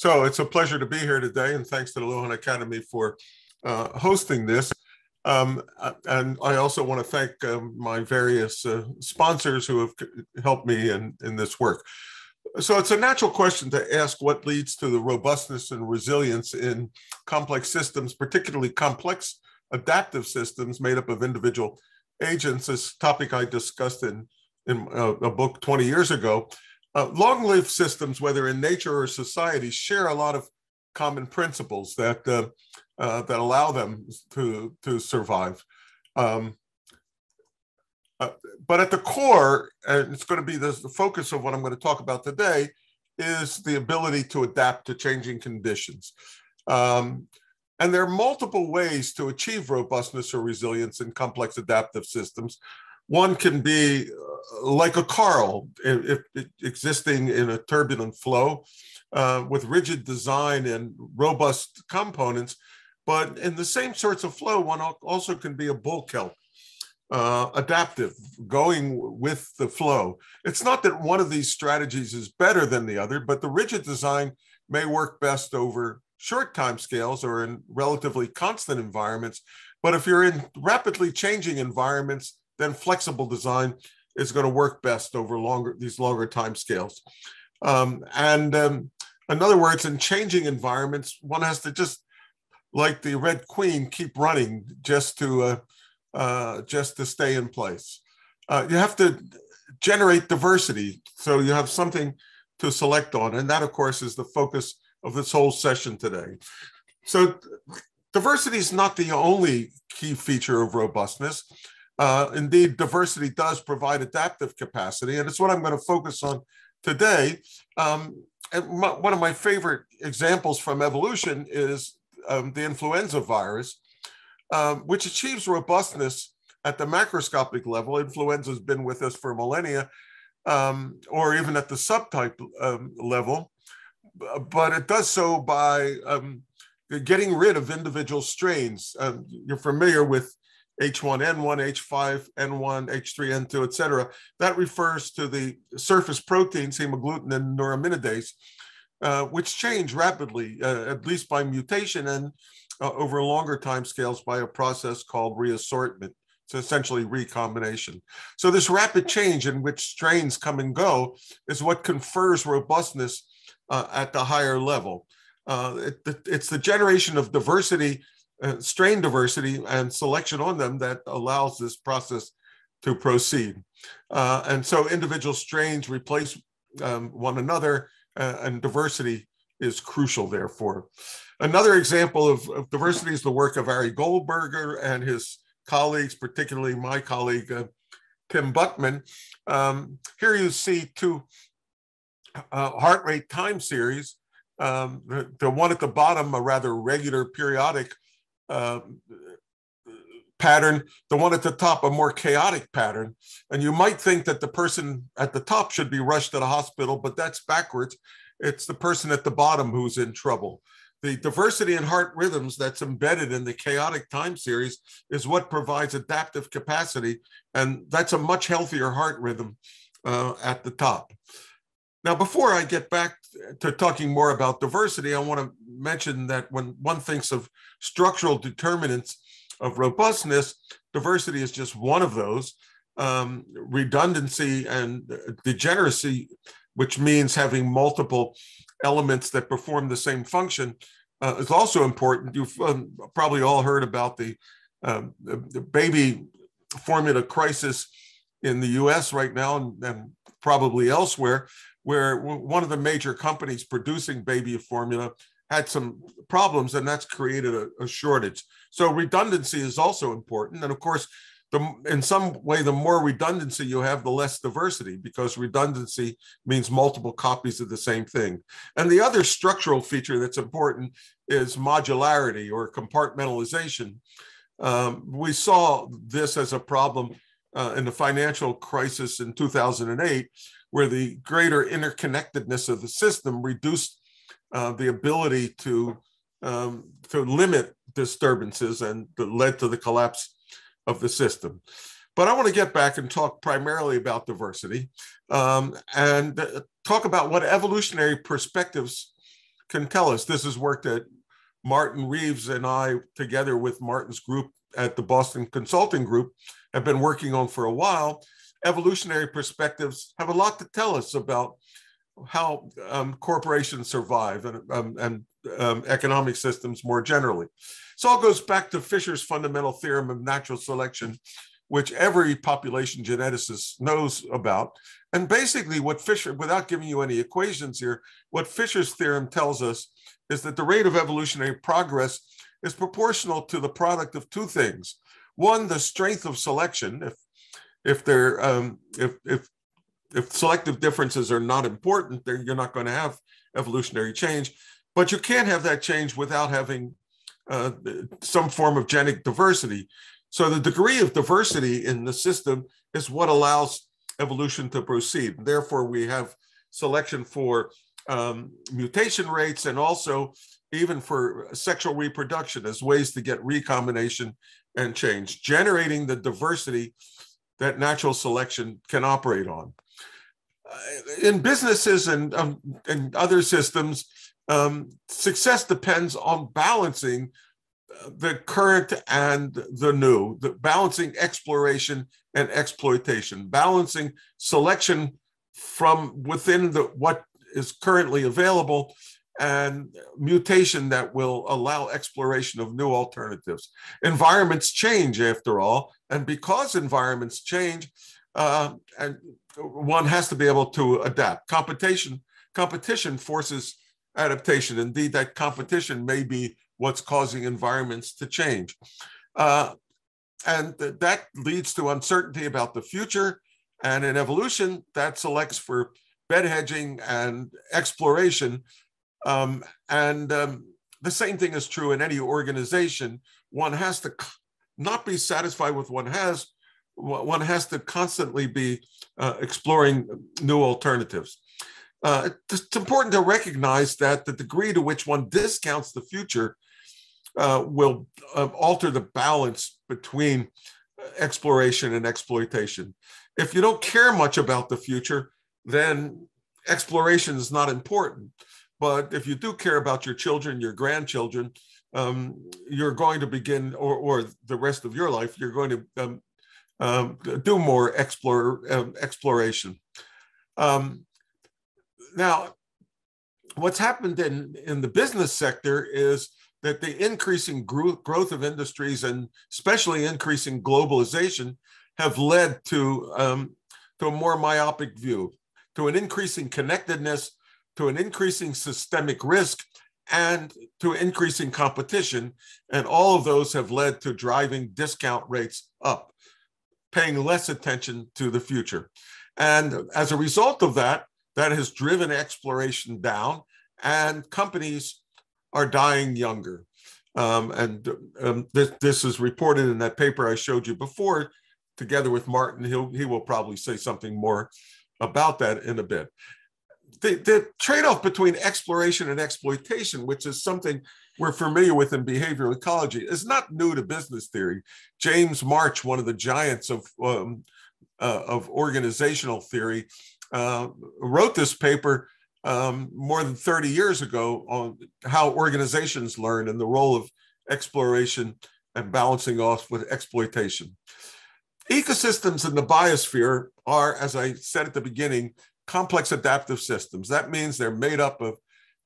So it's a pleasure to be here today, and thanks to the Luohan Academy for hosting this. And I also want to thank my various sponsors who have helped me in this work. So it's a natural question to ask what leads to the robustness and resilience in complex systems, particularly complex adaptive systems made up of individual agents. This topic I discussed in a book 20 years ago. Long-lived systems, whether in nature or society, share a lot of common principles that that allow them to survive. But at the core, and it's going to be the focus of what I'm going to talk about today, is the ability to adapt to changing conditions. And there are multiple ways to achieve robustness or resilience in complex adaptive systems. One can be like a coral, if existing in a turbulent flow with rigid design and robust components. But in the same sorts of flow, one also can be a bull kelp, adaptive, going with the flow. It's not that one of these strategies is better than the other, but the rigid design may work best over short time scales or in relatively constant environments. But if you're in rapidly changing environments, then flexible design is going to work best over these longer time scales. In other words, in changing environments, one has to just, like the Red Queen, keep running just to stay in place. You have to generate diversity, so you have something to select on, and that, of course, is the focus of this whole session today. So diversity is not the only key feature of robustness. Indeed, diversity does provide adaptive capacity, and it's what I'm going to focus on today. One of my favorite examples from evolution is the influenza virus, which achieves robustness at the macroscopic level. Influenza has been with us for millennia, or even at the subtype level, but it does so by getting rid of individual strains. You're familiar with H1N1, H5N1, H3N2, et cetera. That refers to the surface proteins, hemagglutinin and neuraminidase, which change rapidly, at least by mutation and over longer time scales by a process called reassortment. It's essentially recombination. So this rapid change in which strains come and go is what confers robustness at the higher level. It's the generation of diversity, strain diversity and selection on them that allows this process to proceed. And so individual strains replace one another, and diversity is crucial, therefore. Another example of diversity is the work of Ari Goldberger and his colleagues, particularly my colleague, Tim Buckman. Here you see two heart rate time series. The one at the bottom, a rather regular periodic pattern, the one at the top, a more chaotic pattern. And you might think that the person at the top should be rushed to the hospital, but that's backwards. It's the person at the bottom who's in trouble. The diversity in heart rhythms that's embedded in the chaotic time series is what provides adaptive capacity, and that's a much healthier heart rhythm at the top. Now, before I get back to talking more about diversity, I want to mention that when one thinks of structural determinants of robustness, diversity is just one of those. Redundancy and degeneracy, which means having multiple elements that perform the same function, is also important. You've probably all heard about the baby formula crisis in the US right now, and probably elsewhere, where one of the major companies producing baby formula had some problems, and that's created a shortage. So redundancy is also important. And of course, in some way, the more redundancy you have, the less diversity, because redundancy means multiple copies of the same thing. And the other structural feature that's important is modularity or compartmentalization. We saw this as a problem in the financial crisis in 2008, where the greater interconnectedness of the system reduced the ability to limit disturbances, and that led to the collapse of the system. But I want to get back and talk primarily about diversity and talk about what evolutionary perspectives can tell us. This is work that Martin Reeves and I, together with Martin's group at the Boston Consulting Group, have been working on for a while. Evolutionary perspectives have a lot to tell us about how corporations survive and economic systems more generally. It all goes back to Fisher's fundamental theorem of natural selection, which every population geneticist knows about. And basically what Fisher, without giving you any equations here, what Fisher's theorem tells us is that the rate of evolutionary progress is proportional to the product of two things. One, the strength of selection. If selective differences are not important, you're not going to have evolutionary change. But you can't have that change without having some form of genetic diversity. So the degree of diversity in the system is what allows evolution to proceed. Therefore, we have selection for mutation rates and also even for sexual reproduction as ways to get recombination and change, generating the diversity that natural selection can operate on. In businesses and other systems, success depends on balancing the current and the new, balancing exploration and exploitation, balancing selection from within what is currently available and mutation that will allow exploration of new alternatives. Environments change, after all, and because environments change, and one has to be able to adapt. Competition forces adaptation. Indeed, that competition may be what's causing environments to change. And that leads to uncertainty about the future. And in evolution, that selects for bed hedging and exploration. The same thing is true in any organization. One has to not be satisfied with what one has to constantly be exploring new alternatives. It's important to recognize that the degree to which one discounts the future will alter the balance between exploration and exploitation. If you don't care much about the future, then exploration is not important. But if you do care about your children, your grandchildren, you're going to begin, or the rest of your life, you're going to do more exploration. Now, what's happened in the business sector is that the increasing growth of industries and especially increasing globalization have led to a more myopic view, to an increasing connectedness, to an increasing systemic risk, and to increasing competition. And all of those have led to driving discount rates up, paying less attention to the future. And as a result of that, that has driven exploration down, and companies are dying younger. This is reported in that paper I showed you before, together with Martin. He will probably say something more about that in a bit. The trade-off between exploration and exploitation, which is something we're familiar with in behavioral ecology, is not new to business theory. James March, one of the giants of organizational theory, wrote this paper more than 30 years ago on how organizations learn and the role of exploration and balancing off with exploitation. Ecosystems in the biosphere are, as I said at the beginning, complex adaptive systems. That means they're made up of,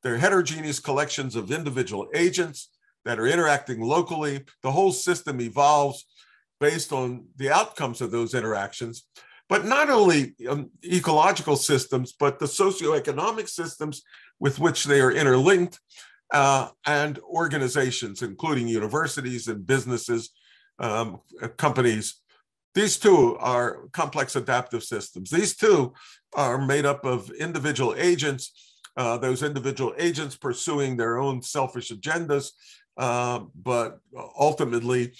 they're heterogeneous collections of individual agents that are interacting locally. The whole system evolves based on the outcomes of those interactions. But not only ecological systems, but the socioeconomic systems with which they are interlinked, and organizations, including universities and businesses, companies. These two are complex adaptive systems. These two are made up of individual agents, those individual agents pursuing their own selfish agendas, but ultimately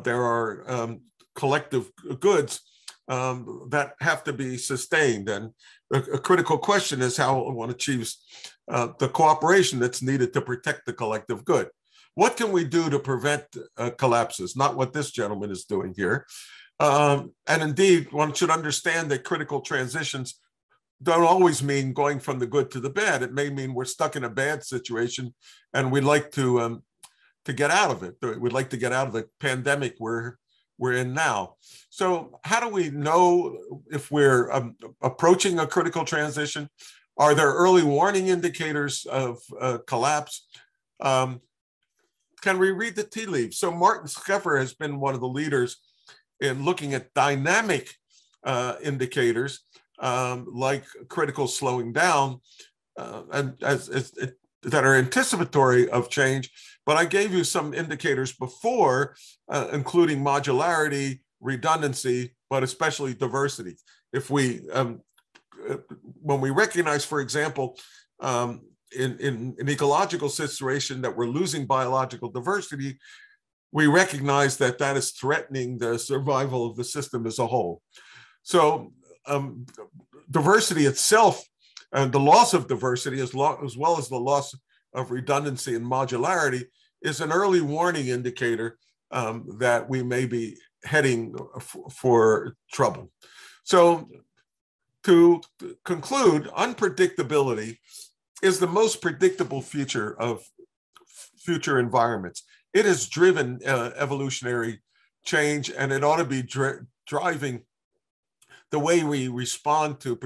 there are collective goods that have to be sustained. And a critical question is how one achieves the cooperation that's needed to protect the collective good. What can we do to prevent collapses? Not what this gentleman is doing here. And indeed, one should understand that critical transitions don't always mean going from the good to the bad. It may mean we're stuck in a bad situation and we'd like to get out of it. We'd like to get out of the pandemic we're in now. So how do we know if we're approaching a critical transition? Are there early warning indicators of collapse? Can we read the tea leaves? So Martin Scheffer has been one of the leaders in looking at dynamic indicators like critical slowing down and that are anticipatory of change. But I gave you some indicators before, including modularity, redundancy, but especially diversity. If we, when we recognize, for example, in an ecological situation that we're losing biological diversity, we recognize that that is threatening the survival of the system as a whole. So diversity itself and the loss of diversity, as well as the loss of redundancy and modularity, is an early warning indicator that we may be heading for trouble. So to conclude, unpredictability is the most predictable feature of future environments. It has driven evolutionary change, and it ought to be driving the way we respond to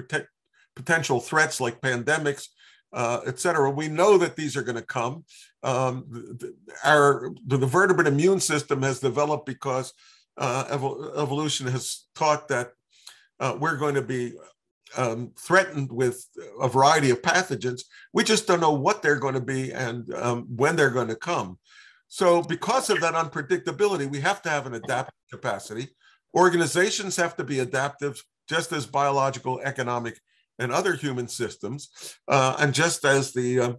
potential threats like pandemics, et cetera. We know that these are going to come. The vertebrate immune system has developed because evolution has taught that we're going to be threatened with a variety of pathogens. We just don't know what they're going to be and when they're going to come. So because of that unpredictability, we have to have an adaptive capacity. Organizations have to be adaptive, just as biological, economic, and other human systems, and just as the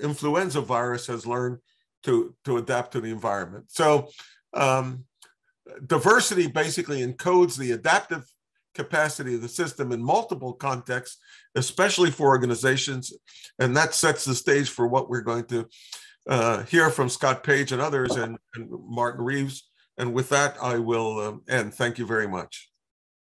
influenza virus has learned to adapt to the environment. So diversity basically encodes the adaptive capacity of the system in multiple contexts, especially for organizations, and that sets the stage for what we're going to hear from Scott Page and others and Martin Reeves. And with that, I will end. Thank you very much.